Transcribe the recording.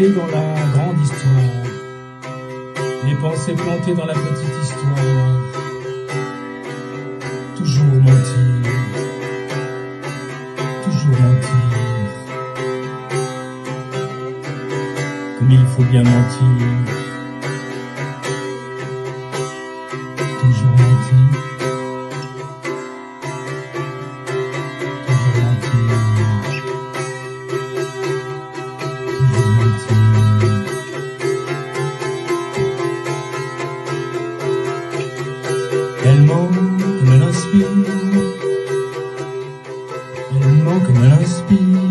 plantées dans la grande histoire, les pensées plantées dans la petite histoire. Toujours mentir, toujours mentir, comme il faut bien mentir. Toujours mentir, toujours mentir, toujours mentir. Elle ment comme elle inspire, elle ment comme elle inspire.